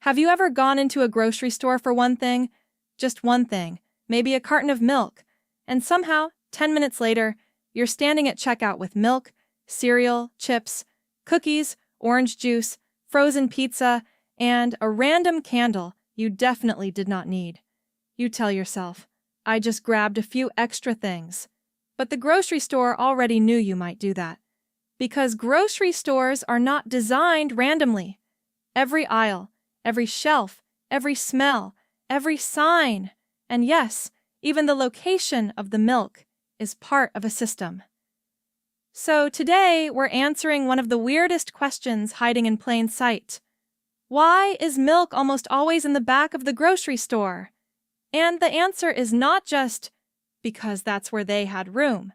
Have you ever gone into a grocery store for one thing? Just one thing, maybe a carton of milk, and somehow, 10 minutes later, you're standing at checkout with milk, cereal, chips, cookies, orange juice, frozen pizza, and a random candle you definitely did not need. You tell yourself, I just grabbed a few extra things. But the grocery store already knew you might do that. Because grocery stores are not designed randomly. Every aisle, every shelf, every smell, every sign, and yes, even the location of the milk is part of a system. So today we're answering one of the weirdest questions hiding in plain sight. Why is milk almost always in the back of the grocery store? And the answer is not just because that's where they had room.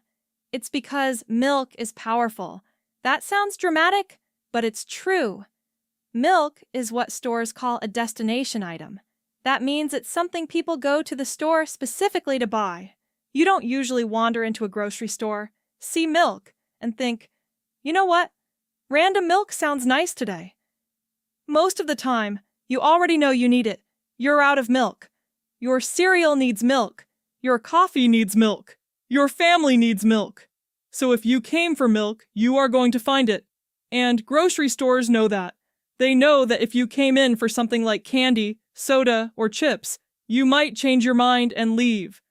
It's because milk is powerful. That sounds dramatic, but it's true. Milk is what stores call a destination item. That means it's something people go to the store specifically to buy. You don't usually wander into a grocery store, see milk, and think, you know what? Random milk sounds nice today. Most of the time, you already know you need it. You're out of milk. Your cereal needs milk. Your coffee needs milk. Your family needs milk. So if you came for milk, you are going to find it. And grocery stores know that. They know that if you came in for something like candy, soda, or chips, you might change your mind and leave.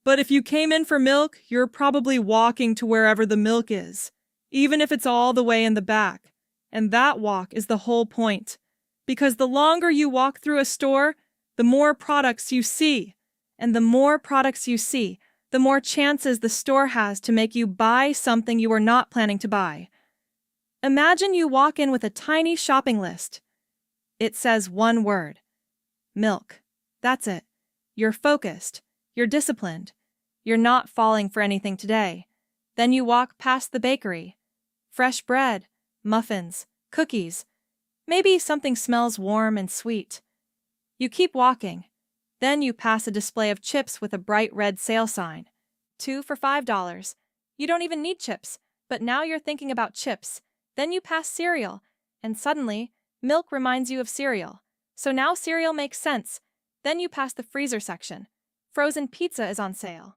But if you came in for milk, you're probably walking to wherever the milk is, even if it's all the way in the back. And that walk is the whole point. Because the longer you walk through a store, the more products you see. And the more products you see, the more chances the store has to make you buy something you were not planning to buy. Imagine you walk in with a tiny shopping list. It says one word: milk. That's it. You're focused. You're disciplined. You're not falling for anything today. Then you walk past the bakery. Fresh bread, muffins, cookies. Maybe something smells warm and sweet. You keep walking. Then you pass a display of chips with a bright red sale sign. 2 for $5. You don't even need chips, but now you're thinking about chips. Then you pass cereal, and suddenly, milk reminds you of cereal. So now cereal makes sense. Then you pass the freezer section. Frozen pizza is on sale.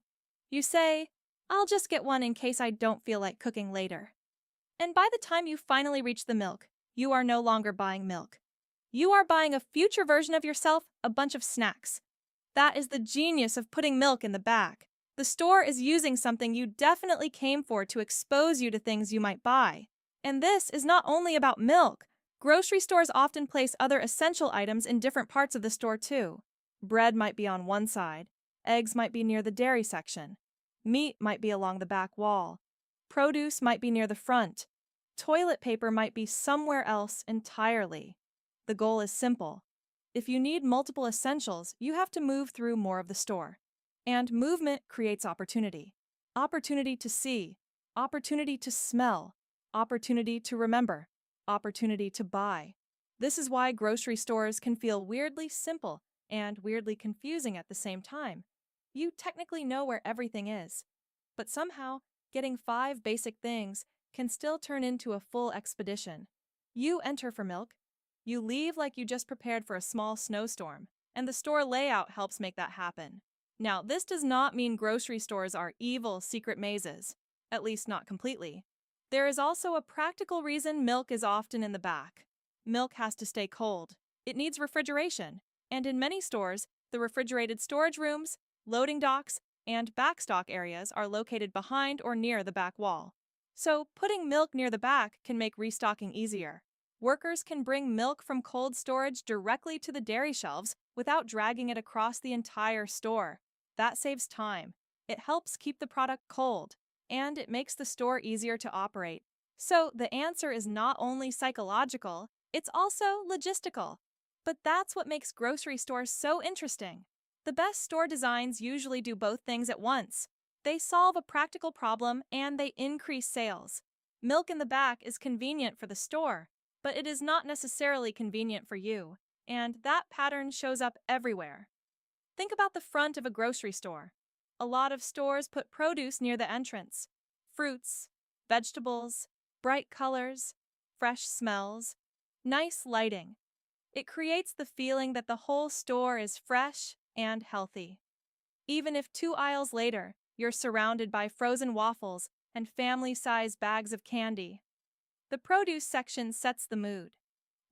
You say, I'll just get one in case I don't feel like cooking later. And by the time you finally reach the milk, you are no longer buying milk. You are buying a future version of yourself, a bunch of snacks. That is the genius of putting milk in the back. The store is using something you definitely came for to expose you to things you might buy. And this is not only about milk. Grocery stores often place other essential items in different parts of the store too. Bread might be on one side. Eggs might be near the dairy section. Meat might be along the back wall. Produce might be near the front. Toilet paper might be somewhere else entirely. The goal is simple. If you need multiple essentials, you have to move through more of the store. And movement creates opportunity. Opportunity to see. Opportunity to smell. Opportunity to remember. Opportunity to buy. This is why grocery stores can feel weirdly simple and weirdly confusing at the same time. You technically know where everything is, but somehow getting 5 basic things can still turn into a full expedition. You enter for milk. You leave like you just prepared for a small snowstorm, and the store layout helps make that happen. Now, this does not mean grocery stores are evil secret mazes, at least not completely. There is also a practical reason milk is often in the back. Milk has to stay cold. It needs refrigeration, and in many stores, the refrigerated storage rooms, loading docks, and backstock areas are located behind or near the back wall. So, putting milk near the back can make restocking easier. Workers can bring milk from cold storage directly to the dairy shelves without dragging it across the entire store. That saves time. It helps keep the product cold, and it makes the store easier to operate. So the answer is not only psychological, it's also logistical. But that's what makes grocery stores so interesting. The best store designs usually do both things at once. They solve a practical problem and they increase sales. Milk in the back is convenient for the store, but it is not necessarily convenient for you, and that pattern shows up everywhere. Think about the front of a grocery store. A lot of stores put produce near the entrance. Fruits, vegetables, bright colors, fresh smells, nice lighting. It creates the feeling that the whole store is fresh and healthy. Even if 2 aisles later, you're surrounded by frozen waffles and family-sized bags of candy. The produce section sets the mood.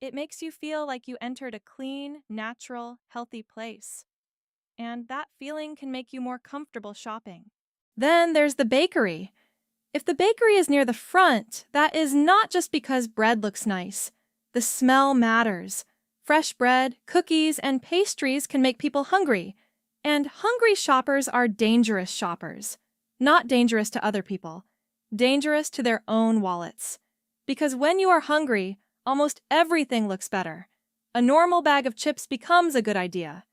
It makes you feel like you entered a clean, natural, healthy place. And that feeling can make you more comfortable shopping. Then there's the bakery. If the bakery is near the front, that is not just because bread looks nice. The smell matters. Fresh bread, cookies, and pastries can make people hungry. And hungry shoppers are dangerous shoppers. Not dangerous to other people. Dangerous to their own wallets. Because when you are hungry, almost everything looks better. A normal bag of chips becomes a good idea.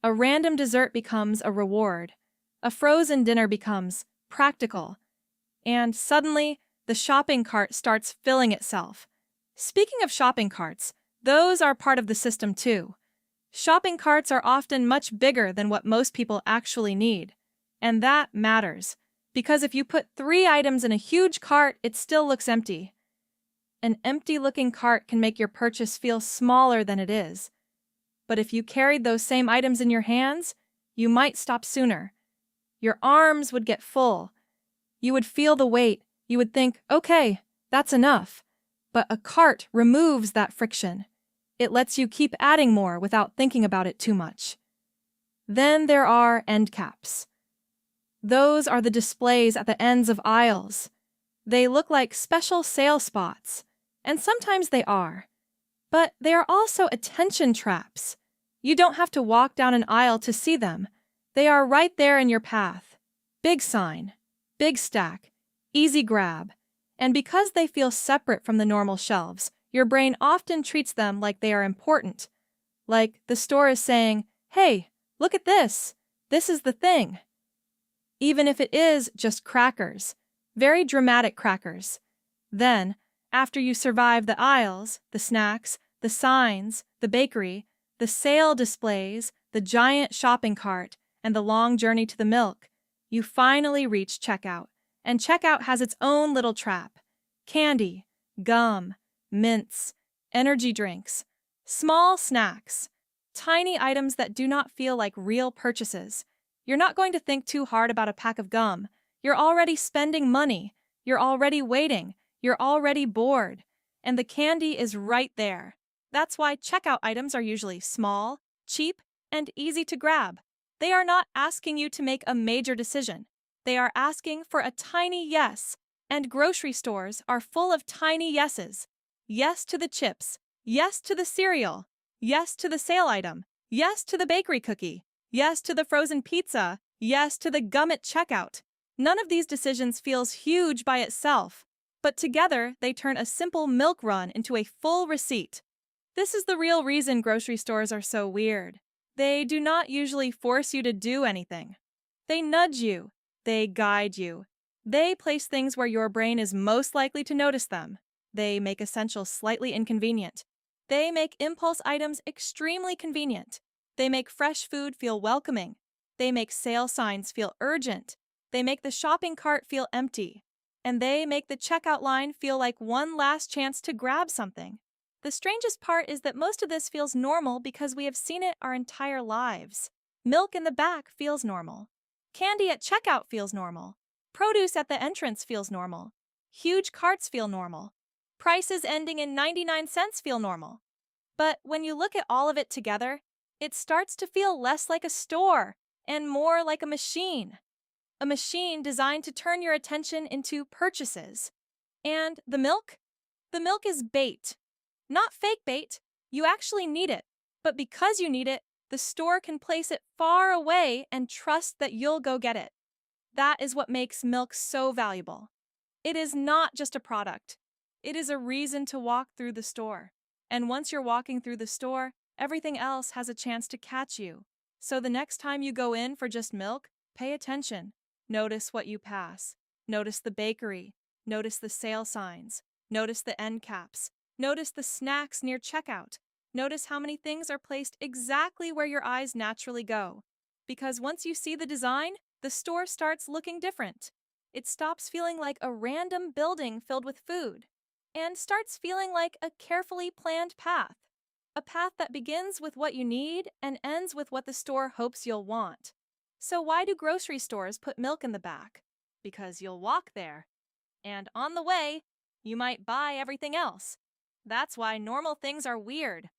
A random dessert becomes a reward. A frozen dinner becomes practical. And suddenly, the shopping cart starts filling itself. Speaking of shopping carts, those are part of the system too. Shopping carts are often much bigger than what most people actually need. And that matters, because if you put 3 items in a huge cart, it still looks empty. An empty-looking cart can make your purchase feel smaller than it is. But if you carried those same items in your hands, you might stop sooner. Your arms would get full. You would feel the weight. You would think, okay, that's enough. But a cart removes that friction. It lets you keep adding more without thinking about it too much. Then there are end caps. Those are the displays at the ends of aisles. They look like special sale spots, and sometimes they are. But they are also attention traps. You don't have to walk down an aisle to see them. They are right there in your path. Big sign, big stack, easy grab. And because they feel separate from the normal shelves, your brain often treats them like they are important. Like the store is saying, hey, look at this. This is the thing. Even if it is just crackers, very dramatic crackers. Then, after you survive the aisles, the snacks, the signs, the bakery, the sale displays, the giant shopping cart, and the long journey to the milk, you finally reach checkout. And checkout has its own little trap. Candy, gum, mints, energy drinks, small snacks, tiny items that do not feel like real purchases. You're not going to think too hard about a pack of gum. You're already spending money. You're already waiting. You're already bored. And the candy is right there. That's why checkout items are usually small, cheap, and easy to grab. They are not asking you to make a major decision. They are asking for a tiny yes. And grocery stores are full of tiny yeses. Yes to the chips. Yes to the cereal. Yes to the sale item. Yes to the bakery cookie. Yes to the frozen pizza. Yes to the gum at checkout. None of these decisions feels huge by itself, but together they turn a simple milk run into a full receipt. This is the real reason grocery stores are so weird. They do not usually force you to do anything. They nudge you. They guide you. They place things where your brain is most likely to notice them. They make essentials slightly inconvenient. They make impulse items extremely convenient. They make fresh food feel welcoming. They make sale signs feel urgent. They make the shopping cart feel empty. And they make the checkout line feel like one last chance to grab something. The strangest part is that most of this feels normal because we have seen it our entire lives. Milk in the back feels normal. Candy at checkout feels normal. Produce at the entrance feels normal. Huge carts feel normal. Prices ending in 99 cents feel normal. But when you look at all of it together, it starts to feel less like a store and more like a machine. A machine designed to turn your attention into purchases. And the milk? The milk is bait. Not fake bait. You actually need it. But because you need it, the store can place it far away and trust that you'll go get it. That is what makes milk so valuable. It is not just a product. It is a reason to walk through the store. And once you're walking through the store, everything else has a chance to catch you. So the next time you go in for just milk, pay attention. Notice what you pass. Notice the bakery. Notice the sale signs. Notice the end caps. Notice the snacks near checkout. Notice how many things are placed exactly where your eyes naturally go. Because once you see the design, the store starts looking different. It stops feeling like a random building filled with food and starts feeling like a carefully planned path. A path that begins with what you need and ends with what the store hopes you'll want. So why do grocery stores put milk in the back? Because you'll walk there. And on the way, you might buy everything else. That's why normal things are weird.